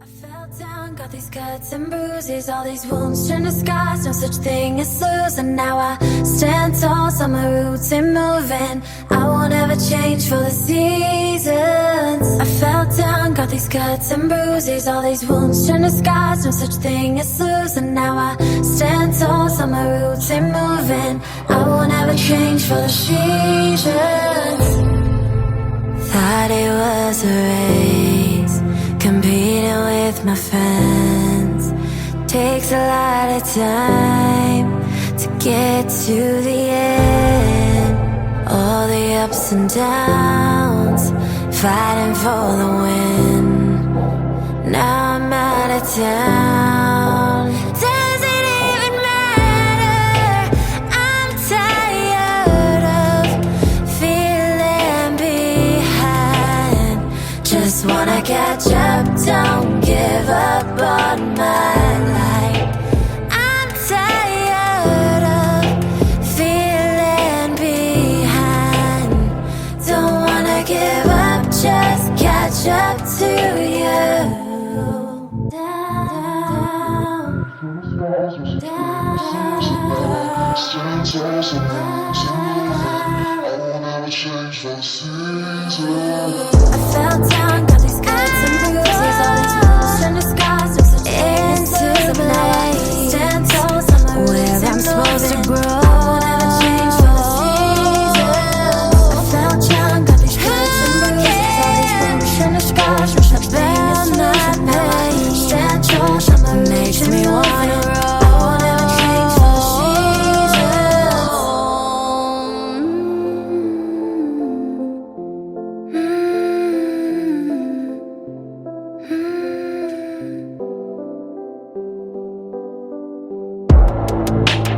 I fell down, got these cuts and bruises, all these wounds turn to scars, no such thing as lose. And now I stand tall, saw my roots and moving. I won't ever change for the seasons. I fell down, got these cuts and bruises, all these wounds turn to scars, no such thing as lose. And now I stand tall, saw my roots and moving. I won't ever change for the seasons. Thought it was a race, competing with my friends. Takes a lot of time to get to the end. All the ups and downs, fighting for the win. Now I'm out of town. Does it even matter? I'm tired of feeling behind. Just wanna catch up, don't give up on my life. I'm tired of feeling behind. Don't wanna give up, just catch up to you. I fell down, got these cuts and bruises, all these wounds turn to scars, no such into the blaze. Stand tall, summer where I'm supposed to grow. I won't ever change for the seasons. I fell down, got these cuts and bruises, all these wounds turn to scars, no such thing as losing. I stand tall, summer makes me wanna roll. I won't ever change for the seasons.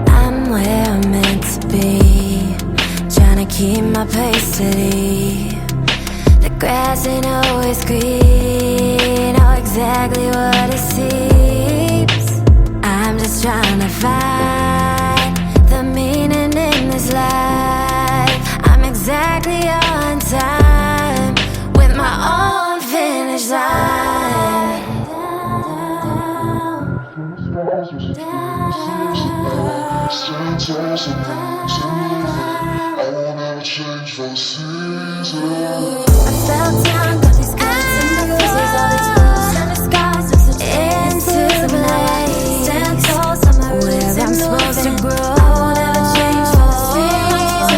I'm where I'm meant to be, trying to keep my place steady. The grass ain't always green, know exactly what it seems. I'm just trying to find the meaning in this life. I'm exactly on time with my own finish line. I fell down, got these cuts and bruises, all these wounds turn to scars, no such into the blaze. Stand tall, summer where I'm supposed to grow. I won't ever change for the seasons.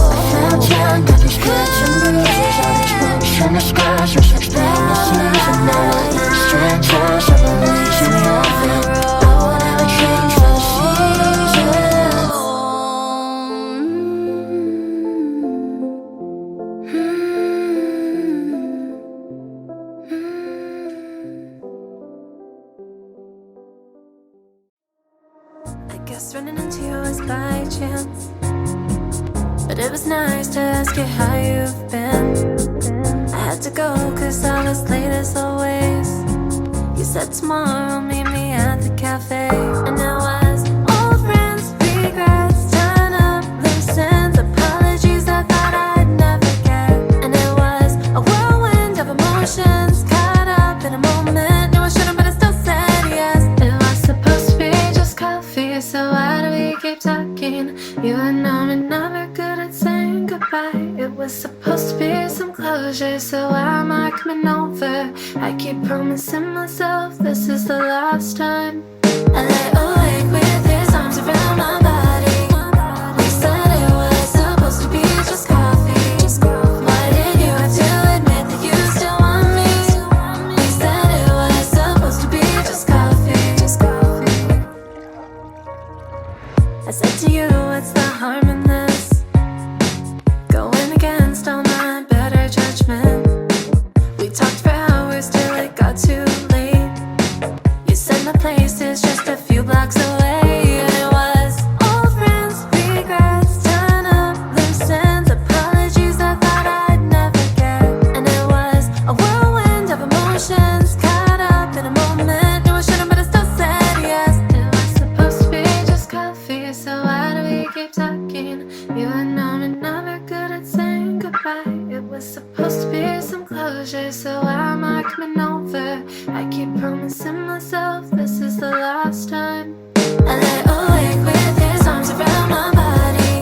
I fell down, got these cuts and bruises, all these wounds turn to scars, no such thing as losing. Now I stand tall, summer makes me wanna roll. I won't ever change for the seasons. I guess running into you was by chance, but it was nice to ask you how you've been. I had to go cause I was late as always. You said tomorrow meet me at the cafe, and I was old friends, regrets, turn up, loose ends, apologies I thought I'd never get. And it was a whirlwind of emotions, caught up in a moment. No I shouldn't, but I still said yes. It was supposed to be just coffee, so why do we keep talking? You and I were never good at saying goodbye. It was supposed to be some closure, so why am I coming over? I keep promising myself this is the last time. I lay awake with his arms around my body. We said it was supposed to be just coffee. Why did you have to admit that you still want me? We said it was supposed to be just coffee. I said to you, what's the harm in this? Going against all my better judgment. We talked for hours till it got too late. You said my place is just a few blocks away, and it was keep promising myself this is the last time. I lay awake with his arms around my body.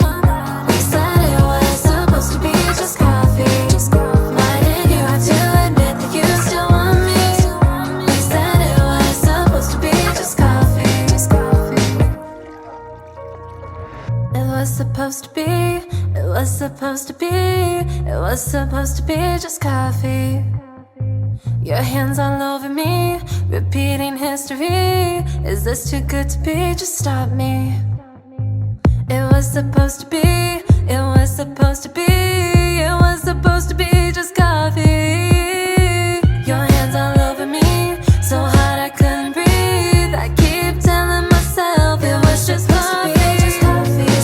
We said it was supposed to be just coffee. Why did you have to admit that you still want me? We said it was supposed to be just coffee. It was supposed to be, it was supposed to be, it was supposed to be just coffee. Your hands all over me, repeating history. Is this too good to be? Just stop me. It was supposed to be, it was supposed to be, it was supposed to be just coffee. Your hands all over me, so hot I couldn't breathe. I keep telling myself it was just coffee.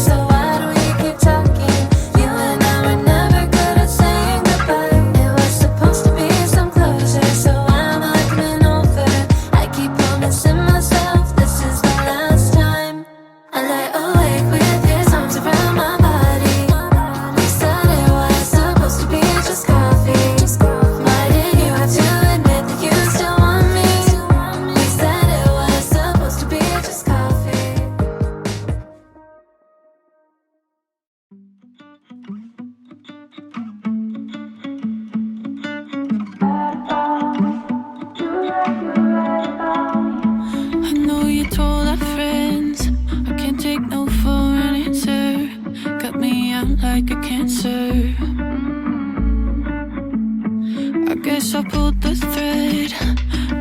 So why do we keep talking? You and I were never good at saying goodbye. It was supposed to be some closure, so I'm not coming over. I keep promising myself this is the last time. I lay awake with his arms around my body. We said it was supposed to be just coffee. Why did you have to admit that you still want me? We said it was supposed to be just coffee. I know you told our friends I can't take no for an answer. Cut me out like a cancer. I guess I pulled the thread,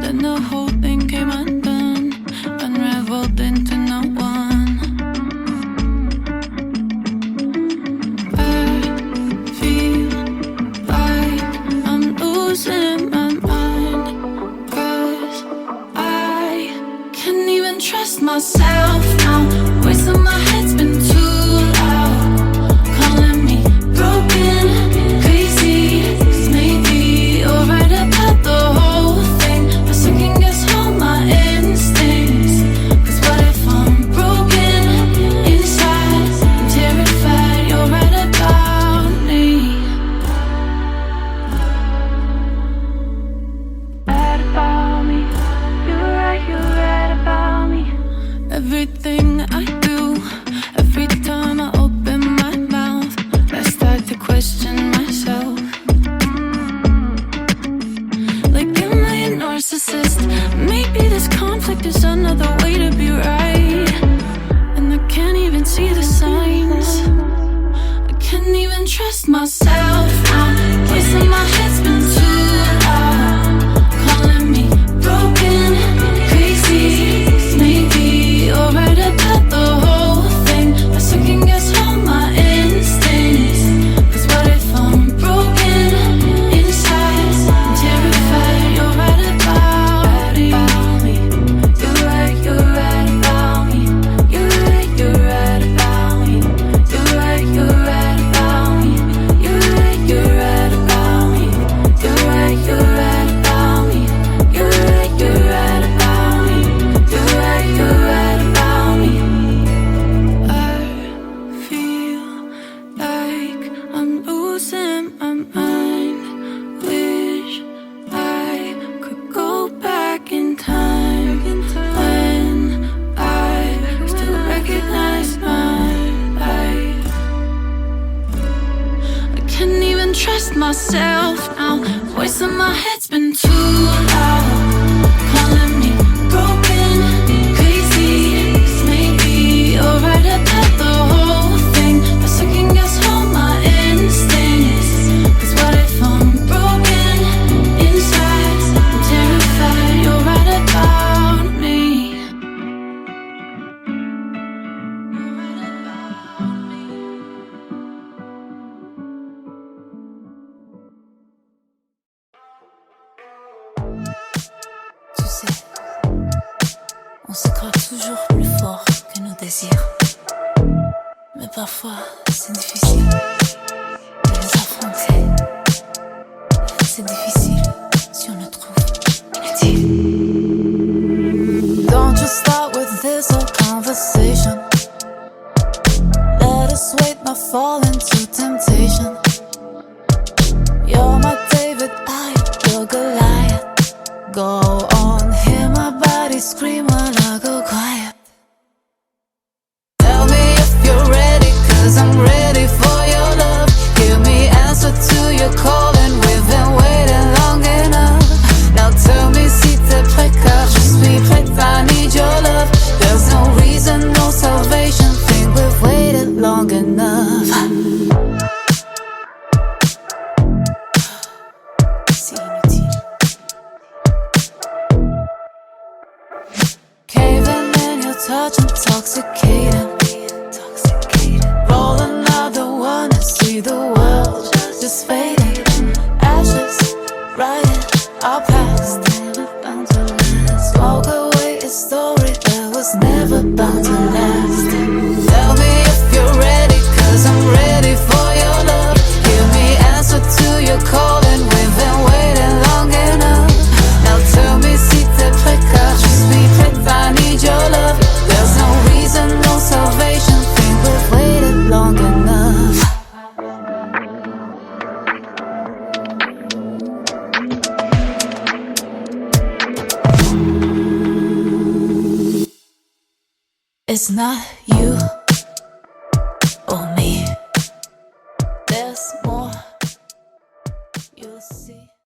then the whole thing came undone, unraveled into no one. I feel like I'm losing my mind, 'cause I can't even trust myself now. Voice in my head's been too loud, calling me broken, crazy. 'Cause maybe you're right about the whole thing. I second guess all my instincts. 'Cause what if I'm broken inside? I'm terrified you're right about me. Right about me. You're right about me. Everything I do, every time I open my mouth, I start to question myself. Like, am I a narcissist? Maybe this conflict is another way to be right. And I can't even see the signs. I can't even trust myself now. Voice in my head's been too loud, calling me broken, crazy. 'Cause maybe you're right about the whole thing. I second guess all my instincts. 'Cause what if I'm broken inside? I'm terrified you're right about me. You're right about me. You're right about me. You're right about me. You're right about me. You're right about me. You're right about me. You're right about me. I feel like I'm losing my mind. Wish I could go back in time, when I still recognize my life. I can't even trust myself now. Voice in my head's been too loud, calling me broken, crazy. 'Cause maybe you're right about the whole thing. I second guess all my instincts. 'Cause what if I'm broken inside? I'm terrified you're right about me. Tu sais, on se croit toujours plus fort que nos désirs. Mais parfois, c'est difficile de les affronter. C'est difficile si on le trouve inutile. Don't you start with this whole conversation. Let us wait, not fall into temptation. You're my David, I your Goliath. Go on. hear my body scream while I go quiet. Tell me if you're ready, 'cause I'm ready for your love. Give me answer to your call, and we've been waiting long enough. Now tell me si t'es prêt, car je suis prête, I need your love. There's no reason, no salvation, think we've waited long enough. C'est inutile. Caving in your touch, intoxicating. Roll another one and see the world just fading. Ashes, writing our past, never bound to last. Smoke away a story that was never bound to last. Tell me if you're ready, 'cause I'm ready for your love. Give me answer to your call, and we've been waiting long enough. Now tell me si t'es prêt, car je suis prête, I need your love. There's no reason, no salvation, think we've waited long enough. It's not you.